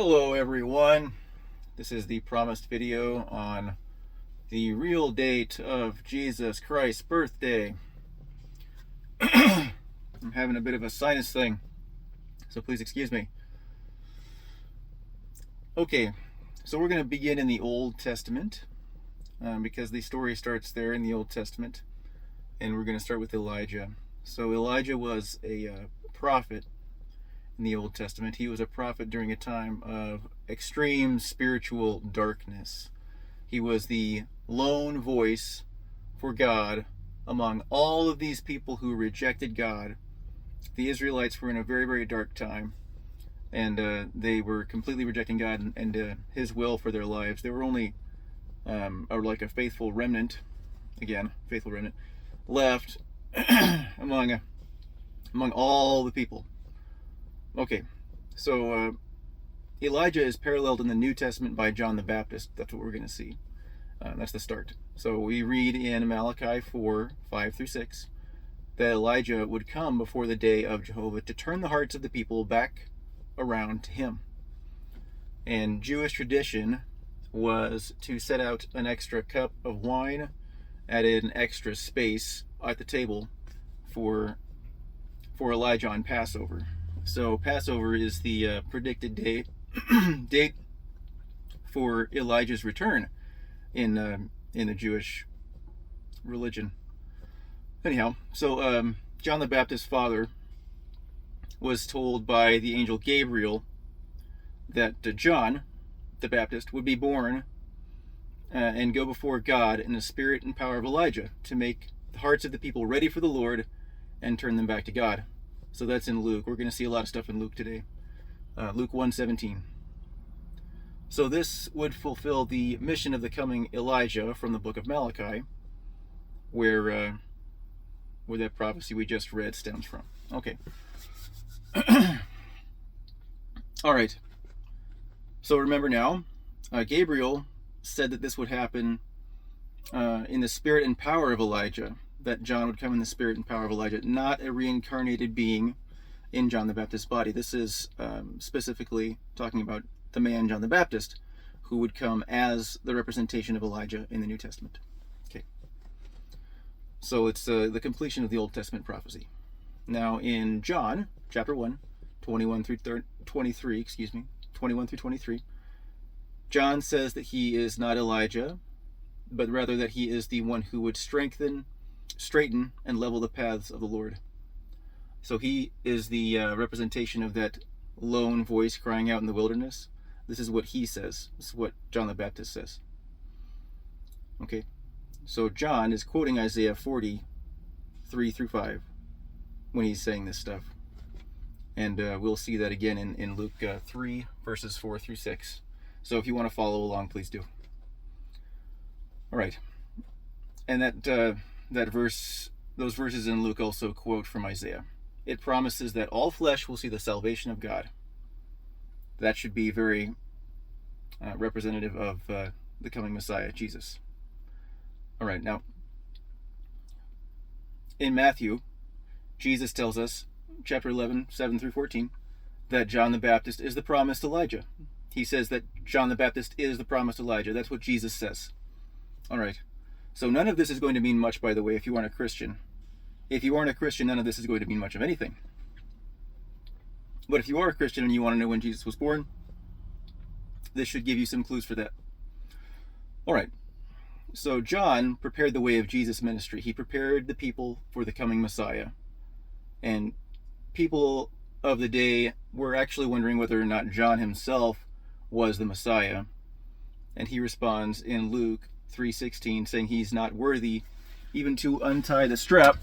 Hello everyone, this is the promised video on the real date of Jesus Christ's birthday. I'm having a bit of a sinus thing, so please excuse me. Okay, so we're going to begin in the Old Testament because the story starts there in the Old Testament, and we're going to start with Elijah. So Elijah was a prophet in the Old Testament. He was a prophet during a time of extreme spiritual darkness. He was the lone voice for God among all of these people who rejected God. The Israelites were in a very, very dark time, and they were completely rejecting God and His will for their lives. They were only like a faithful remnant, left among all the people. Okay, so Elijah is paralleled in the New Testament by John the Baptist. That's what we're going to see. That's the start. So we read in Malachi 4:5-6 that Elijah would come before the day of Jehovah to turn the hearts of the people back around to him. And Jewish tradition was to set out an extra cup of wine, added an extra space at the table for Elijah on Passover. So Passover is the predicted date for Elijah's return in the Jewish religion. Anyhow, so John the Baptist's father was told by the angel Gabriel that John the Baptist would be born and go before God in the spirit and power of Elijah to make the hearts of the people ready for the Lord and turn them back to God. So that's in Luke. We're going to see a lot of stuff in Luke today. Luke 1:17. So this would fulfill the mission of the coming Elijah from the book of Malachi, where that prophecy we just read stems from. Okay. All right. So remember now, Gabriel said that this would happen in the spirit and power of Elijah. That John would come in the spirit and power of Elijah, not a reincarnated being in John the Baptist's body. This is specifically talking about the man John the Baptist, who would come as the representation of Elijah in the New Testament. Okay, so it's the completion of the Old Testament prophecy. Now in John chapter 1, 21 through 23, John says that he is not Elijah, but rather that he is the one who would straighten and level the paths of the Lord. So he is the representation of that lone voice crying out in the wilderness. This is what he says. This is what John the Baptist says. Okay, so John is quoting Isaiah 40:3-5 when he's saying this stuff. And we'll see that again in Luke 3, verses 4-6. So if you want to follow along, please do. All right. And those verses in Luke also quote from Isaiah. It promises that all flesh will see the salvation of God. That should be very representative of the coming Messiah, Jesus. All right, now, in Matthew, Jesus tells us, chapter 11, 7-14, that John the Baptist is the promised Elijah. He says that John the Baptist is the promised Elijah. That's what Jesus says. All right. So none of this is going to mean much, by the way, if you aren't a Christian. If you aren't a Christian, none of this is going to mean much of anything. But if you are a Christian and you want to know when Jesus was born, this should give you some clues for that. All right. So John prepared the way of Jesus' ministry. He prepared the people for the coming Messiah. And people of the day were actually wondering whether or not John himself was the Messiah. And he responds in Luke 3:16, saying he's not worthy even to untie the strap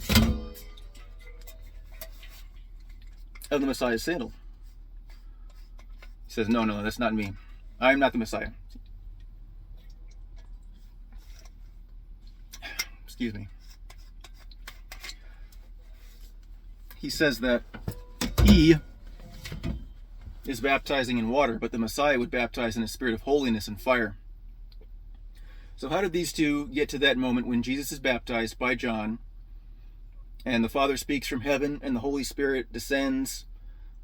of the Messiah's sandal. He says, no, that's not me. I'm not the Messiah. Excuse me. He says that he is baptizing in water, but the Messiah would baptize in a spirit of holiness and fire. So how did these two get to that moment when Jesus is baptized by John and the Father speaks from heaven and the Holy Spirit descends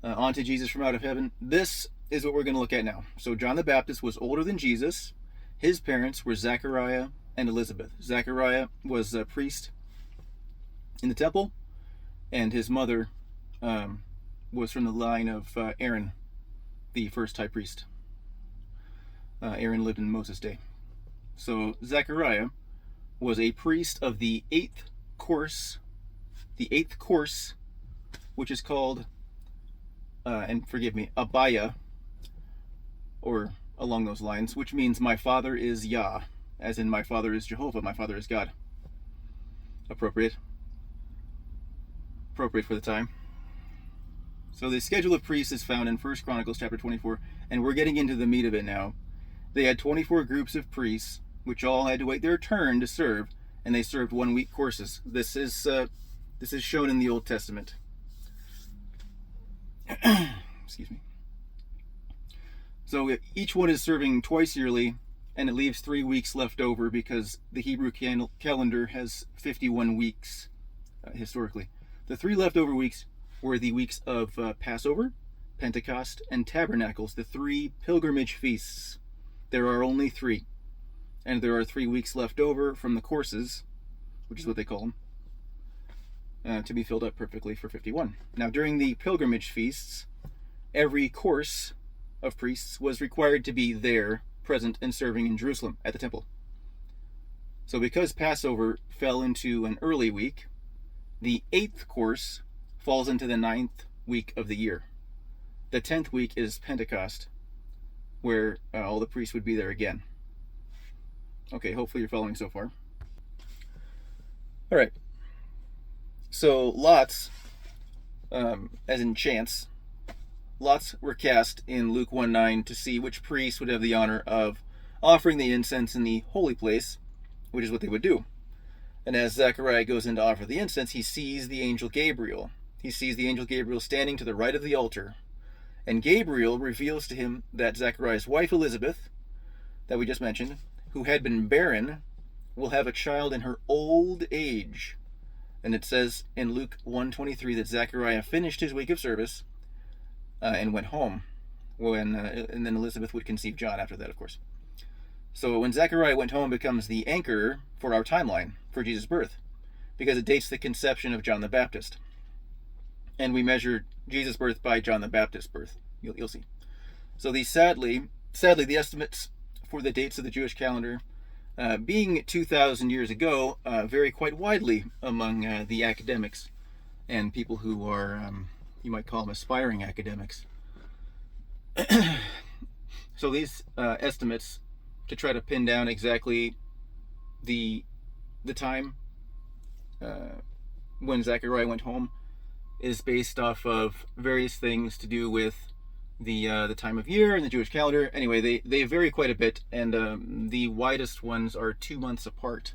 onto Jesus from out of heaven? This is what we're going to look at now. So John the Baptist was older than Jesus. His parents were Zechariah and Elizabeth. Zechariah was a priest in the temple, and his mother was from the line of Aaron, the first high priest. Aaron lived in Moses' day. So Zechariah was a priest of the eighth course, which is called, and forgive me, Abaya, or along those lines, which means my father is Yah, as in my father is Jehovah, my father is God. Appropriate for the time. So the schedule of priests is found in 1 Chronicles chapter 24, and we're getting into the meat of it now. They had 24 groups of priests, which all had to wait their turn to serve, and they served 1 week courses. This is shown in the Old Testament. Excuse me. So each one is serving twice yearly, and it leaves 3 weeks left over because the Hebrew calendar has 51 weeks historically. The 3 leftover weeks were the weeks of Passover, Pentecost, and Tabernacles, the 3 pilgrimage feasts. There are only 3. And there are 3 weeks left over from the courses, which is what they call them, to be filled up perfectly for 51. Now, during the pilgrimage feasts, every course of priests was required to be there, present and serving in Jerusalem at the temple. So because Passover fell into an early week, the 8th course falls into the 9th week of the year. The 10th week is Pentecost, where all the priests would be there again. Okay, hopefully you're following so far. All right. So lots, as in chance, lots were cast in Luke 1:9 to see which priest would have the honor of offering the incense in the holy place, which is what they would do. And as Zechariah goes in to offer the incense, he sees the angel Gabriel. He sees the angel Gabriel standing to the right of the altar. And Gabriel reveals to him that Zechariah's wife Elizabeth, that we just mentioned, who had been barren, will have a child in her old age. And it says in Luke 1:23 that Zechariah finished his week of service and went home. And then Elizabeth would conceive John after that, of course. So when Zechariah went home becomes the anchor for our timeline for Jesus' birth, because it dates the conception of John the Baptist. And we measure Jesus' birth by John the Baptist's birth. You'll see. So sadly, the estimates for the dates of the Jewish calendar, being 2,000 years ago, vary quite widely among the academics and people who are, you might call them aspiring academics. So these estimates, to try to pin down exactly the time when Zechariah went home, is based off of various things to do with the time of year and the Jewish calendar. Anyway, they vary quite a bit, and the widest ones are 2 months apart.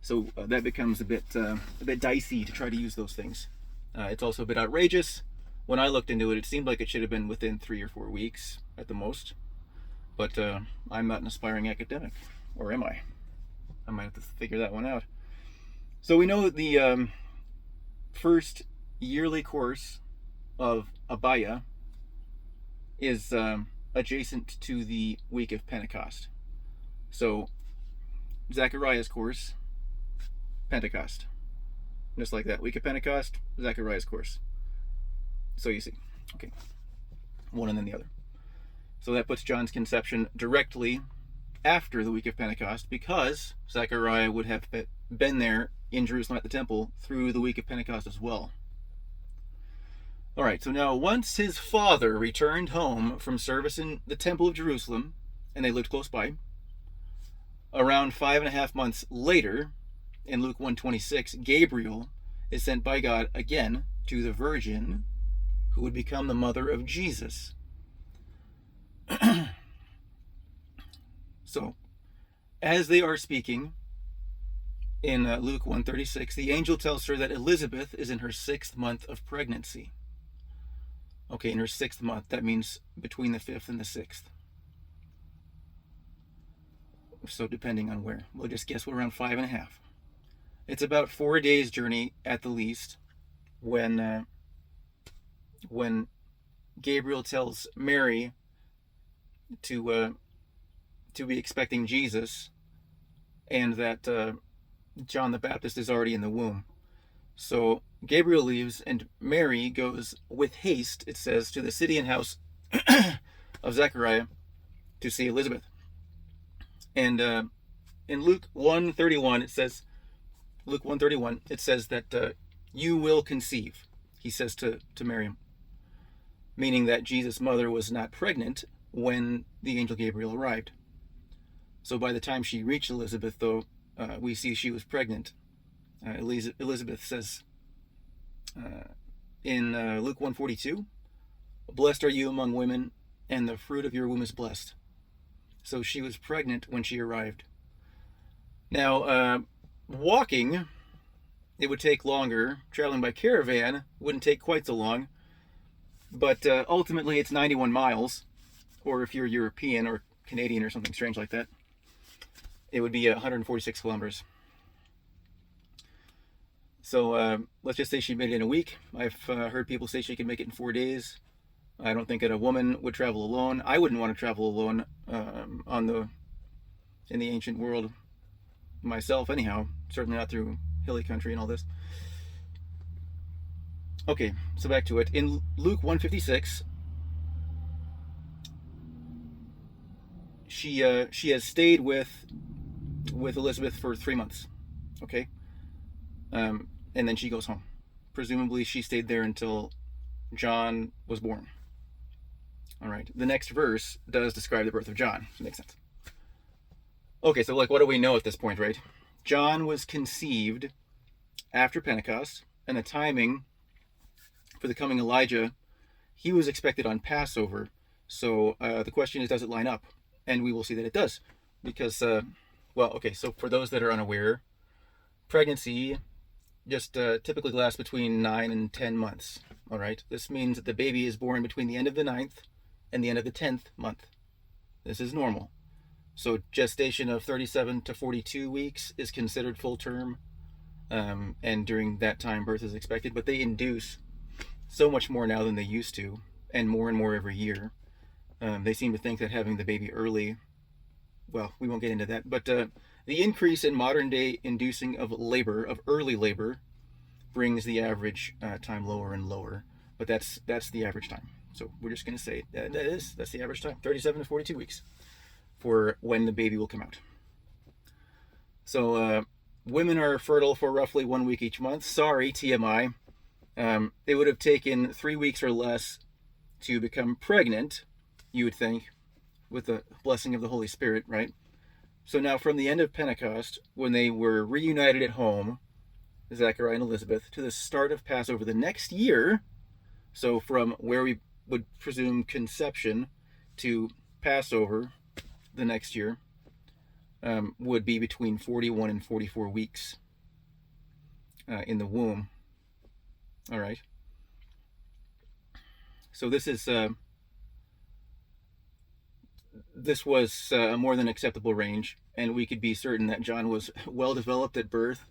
So that becomes a bit dicey to try to use those things. It's also a bit outrageous. When I looked into it, it seemed like it should have been within 3 or 4 weeks at the most. But I'm not an aspiring academic, or am I? I might have to figure that one out. So we know that the first yearly course of Abaya is adjacent to the week of Pentecost. So Zechariah's course, Pentecost. Just like that. Week of Pentecost, Zechariah's course. So you see. Okay. One and then the other. So that puts John's conception directly after the week of Pentecost, because Zechariah would have been there in Jerusalem at the temple through the week of Pentecost as well. All right, so now once his father returned home from service in the temple of Jerusalem, and they lived close by, around 5.5 months later, in Luke 1:26, Gabriel is sent by God again to the virgin who would become the mother of Jesus. So, as they are speaking, in Luke 1:36, the angel tells her that Elizabeth is in her 6th month of pregnancy. Okay, in her 6th month, that means between the 5th and the 6th. So depending on where, we'll just guess we're around 5.5. It's about 4 days' journey at the least when Gabriel tells Mary to be expecting Jesus, and that John the Baptist is already in the womb. So Gabriel leaves, and Mary goes with haste, it says, to the city and house of Zechariah to see Elizabeth. And in Luke 1:31, it says, Luke 1:31, it says that you will conceive, he says to Miriam, meaning that Jesus' mother was not pregnant when the angel Gabriel arrived. So by the time she reached Elizabeth, though, we see she was pregnant. Elizabeth says in Luke 1:42, blessed are you among women, and the fruit of your womb is blessed. So she was pregnant when she arrived. Now, walking, it would take longer. Traveling by caravan wouldn't take quite so long. But ultimately, it's 91 miles. Or if you're European or Canadian or something strange like that, it would be 146 kilometers. So let's just say she made it in a week. I've heard people say she can make it in 4 days. I don't think that a woman would travel alone. I wouldn't want to travel alone in the ancient world myself anyhow. Certainly not through hilly country and all this. Okay, so back to it. In Luke 1:56, she has stayed with Elizabeth for 3 months. Okay, and then she goes home. Presumably, she stayed there until John was born. All right. The next verse does describe the birth of John. That makes sense. Okay, so like, what do we know at this point, right? John was conceived after Pentecost, and the timing for the coming Elijah, he was expected on Passover. So the question is, does it line up? And we will see that it does. Because, well, okay, so for those that are unaware, pregnancy just typically lasts between 9 and 10 months. All right? This means that the baby is born between the end of the 9th and the end of the 10th month. This is normal. So gestation of 37 to 42 weeks is considered full term. And during that time, birth is expected. But they induce so much more now than they used to, and more every year. They seem to think that having the baby early, well, we won't get into that, but the increase in modern day inducing of labor, of early labor, brings the average time lower and lower. But that's the average time. So we're just going to say that's the average time, 37 to 42 weeks for when the baby will come out. So women are fertile for roughly 1 week each month. Sorry, TMI. It would have taken 3 weeks or less to become pregnant, you would think, with the blessing of the Holy Spirit, right? So now from the end of Pentecost, when they were reunited at home, Zechariah and Elizabeth, to the start of Passover the next year, so from where we would presume conception to Passover the next year, would be between 41 and 44 weeks in the womb. All right. So this was a more than acceptable range, and we could be certain that John was well developed at birth.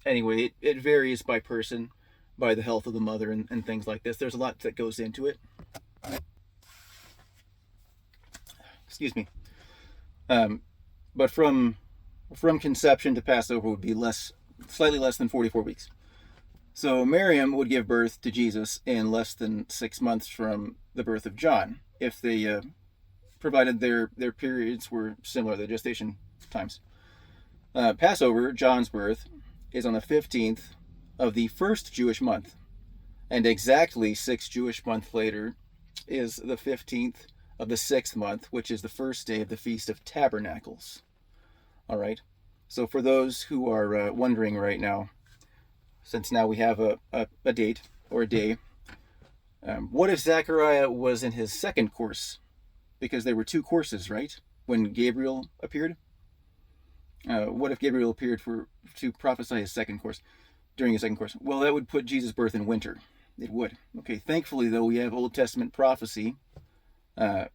Anyway, it varies by person, by the health of the mother, and things like this. There's a lot that goes into it. Excuse me. But from conception to Passover would be slightly less than 44 weeks. So Miriam would give birth to Jesus in less than 6 months from the birth of John, if they provided their periods were similar, the gestation times. Passover, John's birth, is on the 15th of the first Jewish month, and exactly 6 Jewish months later is the 15th of the 6th month, which is the first day of the Feast of Tabernacles. All right. So for those who are wondering right now, since now we have a date or a day, what if Zechariah was in his second course? Because there were 2 courses, right? When Gabriel appeared. What if Gabriel appeared to prophesy his second course, during his second course? Well, that would put Jesus' birth in winter. It would. Okay, thankfully, though, we have Old Testament prophecy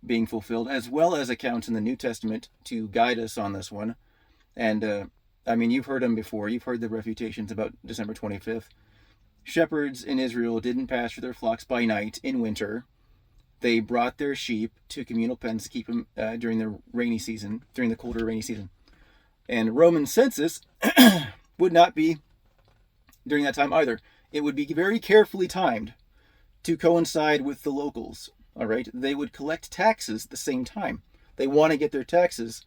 being fulfilled, as well as accounts in the New Testament to guide us on this one. And I mean, you've heard them before. You've heard the refutations about December 25th. Shepherds in Israel didn't pasture their flocks by night in winter. They brought their sheep to communal pens to keep them during the rainy season, during the colder rainy season. And Roman census would not be during that time either. It would be very carefully timed to coincide with the locals. All right, they would collect taxes at the same time. They want to get their taxes.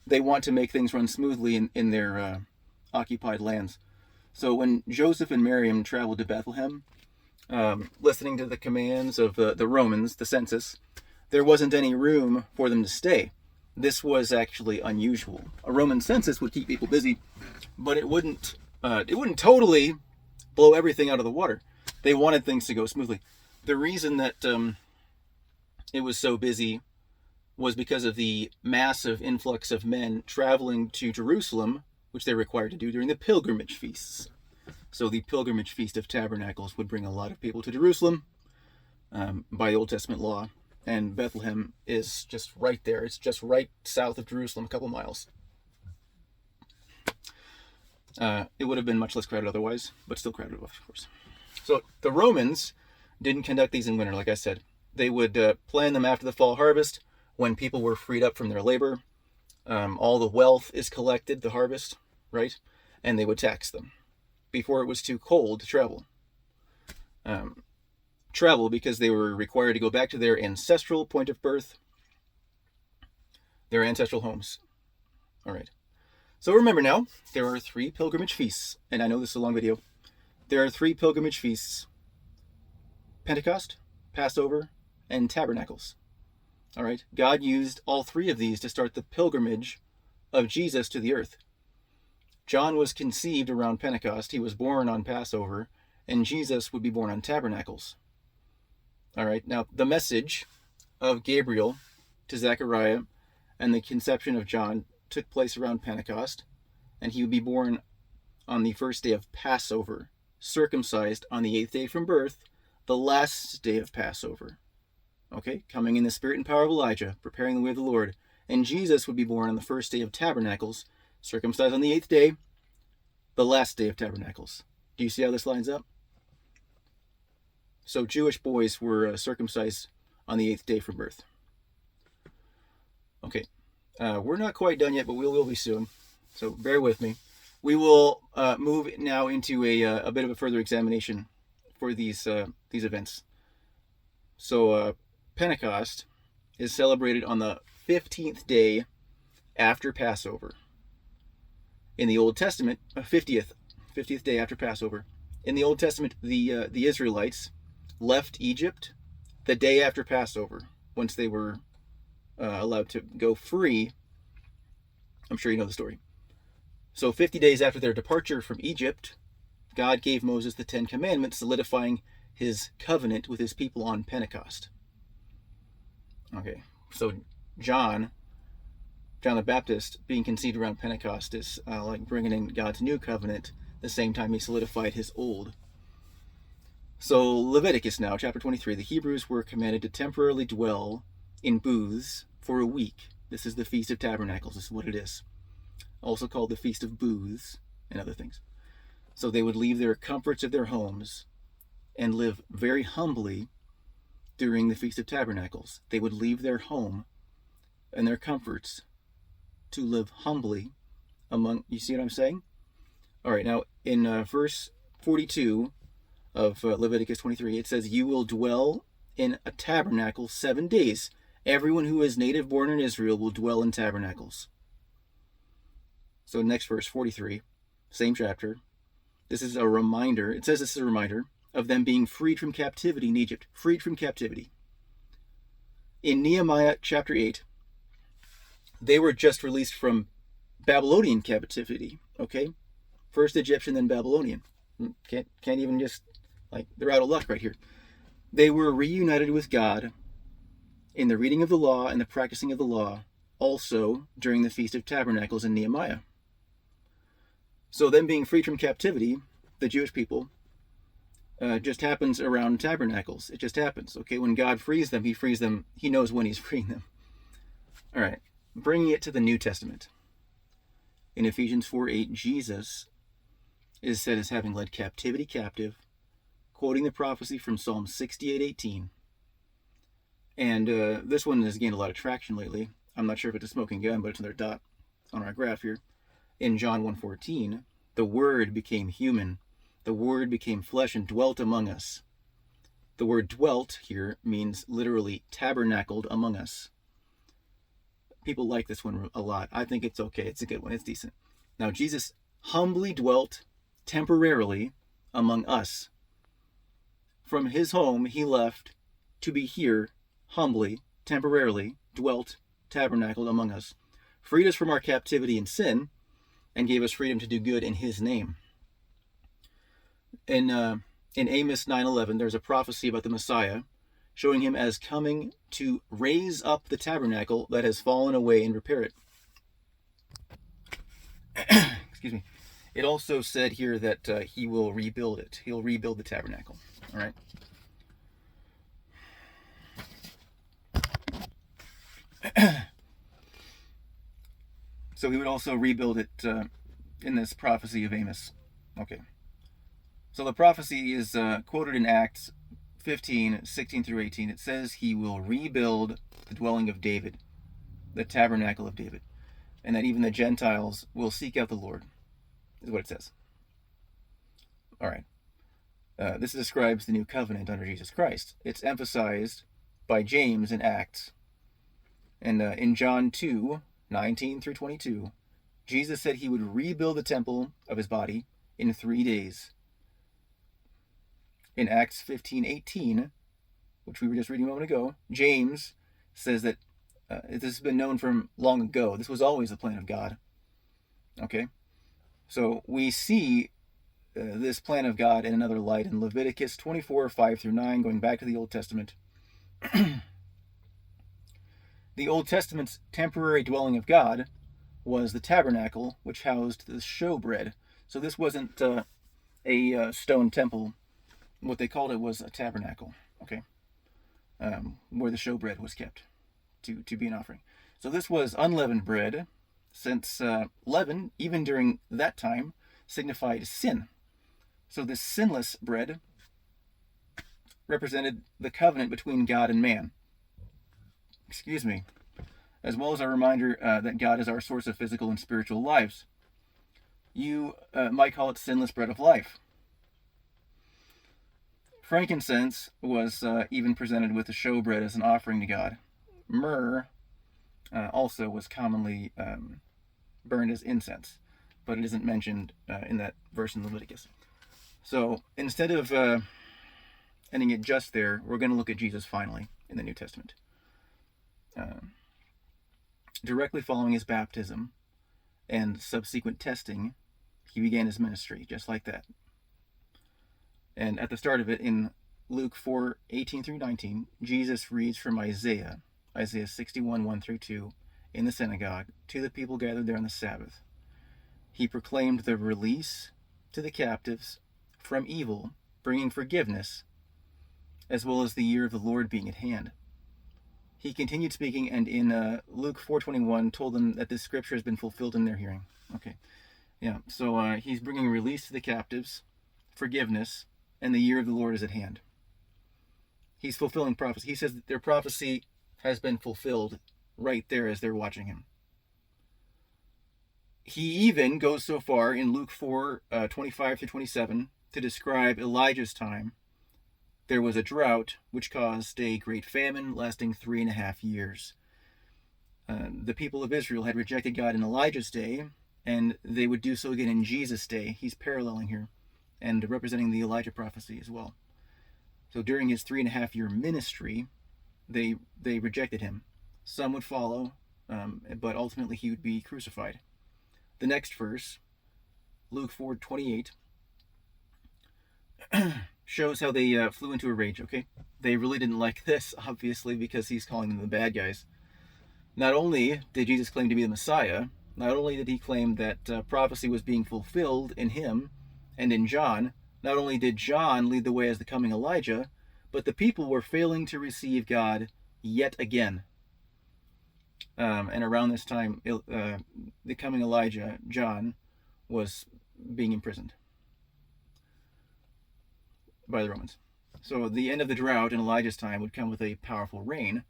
They want to make things run smoothly in their occupied lands. So when Joseph and Miriam traveled to Bethlehem, listening to the commands of the Romans, the census, there wasn't any room for them to stay. This was actually unusual. A Roman census would keep people busy, but it wouldn't totally blow everything out of the water. They wanted things to go smoothly. The reason that it was so busy was because of the massive influx of men traveling to Jerusalem, which they're required to do during the pilgrimage feasts. So the pilgrimage feast of tabernacles would bring a lot of people to Jerusalem by Old Testament law. And Bethlehem is just right there. It's just right south of Jerusalem, a couple miles. It would have been much less crowded otherwise, but still crowded, of course. So the Romans didn't conduct these in winter, like I said. They would plan them after the fall harvest, when people were freed up from their labor. All the wealth is collected, the harvest, right? And they would tax them before it was too cold to travel. Travel because they were required to go back to their ancestral point of birth, their ancestral homes. All right. So remember now, there are 3 pilgrimage feasts, and I know this is a long video. There are 3 pilgrimage feasts: Pentecost, Passover, and Tabernacles. All right. God used all 3 of these to start the pilgrimage of Jesus to the earth. John was conceived around Pentecost. He was born on Passover, and Jesus would be born on Tabernacles. All right. Now, the message of Gabriel to Zechariah and the conception of John took place around Pentecost, and he would be born on the first day of Passover, circumcised on the 8th day from birth, the last day of Passover. Okay, coming in the spirit and power of Elijah, preparing the way of the Lord. And Jesus would be born on the first day of Tabernacles, circumcised on the 8th day, the last day of Tabernacles. Do you see how this lines up? So Jewish boys were circumcised on the 8th day from birth. Okay, we're not quite done yet, but we will be soon. So bear with me. We will move now into a bit of a further examination for these events. So Pentecost is celebrated on the 15th day after Passover. In the Old Testament, 50th day after Passover. In the Old Testament, the Israelites left Egypt the day after Passover, once they were allowed to go free. I'm sure you know the story. So 50 days after their departure from Egypt, God gave Moses the 10 Commandments, solidifying his covenant with his people on Pentecost. Okay, so John the Baptist, being conceived around Pentecost, is like bringing in God's new covenant the same time he solidified his old. So Leviticus now, chapter 23, the Hebrews were commanded to temporarily dwell in booths for a week. This is the Feast of Tabernacles. This is what it is. Also called the Feast of Booths and other things. So they would leave their comforts of their homes and live very humbly during the Feast of Tabernacles. They would leave their home and their comforts to live humbly among, you see what I'm saying? All right, now in verse 42 of Leviticus 23, it says, "You will dwell in a tabernacle 7 days. Everyone who is native born in Israel will dwell in tabernacles." So next verse, 43, same chapter. This is a reminder. It says this is a reminder of them being freed from captivity in Egypt. Freed from captivity. In Nehemiah chapter 8, they were just released from Babylonian captivity. Okay? First Egyptian, then Babylonian. Can't even just, like, they're out of luck right here. They were reunited with God in the reading of the law and the practicing of the law, also during the Feast of Tabernacles in Nehemiah. So them being freed from captivity, the Jewish people, just happens around tabernacles. It just happens. Okay, when God frees them, he frees them. He knows when he's freeing them. All right, bringing it to the New Testament. In Ephesians 4:8, Jesus is said as having led captivity captive, quoting the prophecy from Psalm 68:18. And this one has gained a lot of traction lately. I'm not sure if it's a smoking gun, but it's another dot on our graph here. In John 1:14, the Word became human. The Word became flesh and dwelt among us. The word dwelt here means literally tabernacled among us. People like this one a lot. I think it's okay. It's a good one. It's decent. Now, Jesus humbly dwelt temporarily among us. From his home, he left to be here, humbly, temporarily, dwelt, tabernacled among us, freed us from our captivity in sin, and gave us freedom to do good in his name. In Amos 9:11, there's a prophecy about the Messiah, showing him as coming to raise up the tabernacle that has fallen away and repair it. Excuse me. It also said here that he will rebuild it. He'll rebuild the tabernacle. All right. So he would also rebuild it in this prophecy of Amos. Okay. So the prophecy is quoted in Acts 15:16 through 18. It says he will rebuild the dwelling of David, the tabernacle of David, and that even the Gentiles will seek out the Lord, is what it says. All right. This describes the new covenant under Jesus Christ. It's emphasized by James in Acts. And in John 2:19 through 22, Jesus said he would rebuild the temple of his body in 3 days. In Acts 15:18, which we were just reading a moment ago, James says that this has been known from long ago. This was always the plan of God. Okay? So we see this plan of God in another light in Leviticus 24:5 through 9, going back to the Old Testament. The Old Testament's temporary dwelling of God was the tabernacle, which housed the showbread. So this wasn't a stone temple. What they called it was a tabernacle, okay, where the showbread was kept to be an offering. So this was unleavened bread, since leaven, even during that time, signified sin. So this sinless bread represented the covenant between God and man. Excuse me. As well as a reminder that God is our source of physical and spiritual lives. You might call it sinless bread of life. Frankincense was even presented with the showbread as an offering to God. Myrrh also was commonly burned as incense, but it isn't mentioned in that verse in Leviticus. So instead of ending it just there, we're going to look at Jesus finally in the New Testament. Directly following his baptism and subsequent testing, he began his ministry, just like that. And at the start of it, in Luke 4:18 through 19, Jesus reads from Isaiah 61:1 through 2, in the synagogue, to the people gathered there on the Sabbath. He proclaimed the release to the captives from evil, bringing forgiveness, as well as the year of the Lord being at hand. He continued speaking, and in Luke 4:21 told them that this scripture has been fulfilled in their hearing. Okay, yeah, so he's bringing release to the captives, forgiveness, and the year of the Lord is at hand. He's fulfilling prophecy. He says that their prophecy has been fulfilled right there as they're watching him. He even goes so far in Luke 4:25 through 27 to describe Elijah's time. There was a drought which caused a great famine lasting 3.5 years. The people of Israel had rejected God in Elijah's day, and they would do so again in Jesus' day. He's paralleling here and representing the Elijah prophecy as well. So during his 3.5-year ministry, they rejected him. Some would follow, but ultimately he would be crucified. The next verse, Luke 4:28, shows how they flew into a rage, okay? They really didn't like this, obviously, because he's calling them the bad guys. Not only did Jesus claim to be the Messiah, not only did he claim that prophecy was being fulfilled in him and in John, not only did John lead the way as the coming Elijah, but the people were failing to receive God yet again. And around this time, the coming Elijah, John, was being imprisoned by the Romans. So the end of the drought in Elijah's time would come with a powerful rain,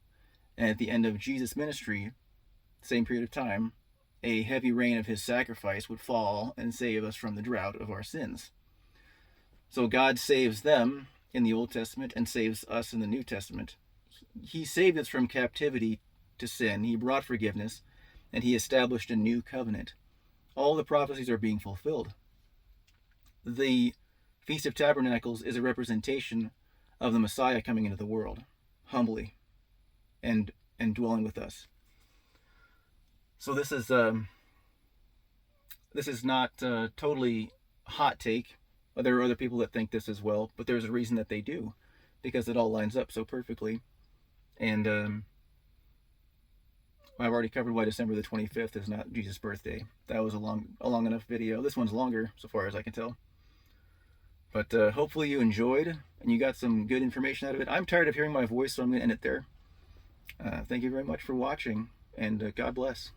and at the end of Jesus' ministry, same period of time, a heavy rain of his sacrifice would fall and save us from the drought of our sins. So God saves them in the Old Testament and saves us in the New Testament. He saved us from captivity to sin. He brought forgiveness, and he established a new covenant. All the prophecies are being fulfilled. The Feast of Tabernacles is a representation of the Messiah coming into the world, humbly, and dwelling with us. So this is not totally hot take. There are other people that think this as well, but there's a reason that they do, because it all lines up so perfectly. And I've already covered why December the 25th is not Jesus' birthday. That was a long enough video. This one's longer, so far as I can tell. But hopefully you enjoyed and you got some good information out of it. I'm tired of hearing my voice, so I'm going to end it there. Thank you very much for watching, and God bless.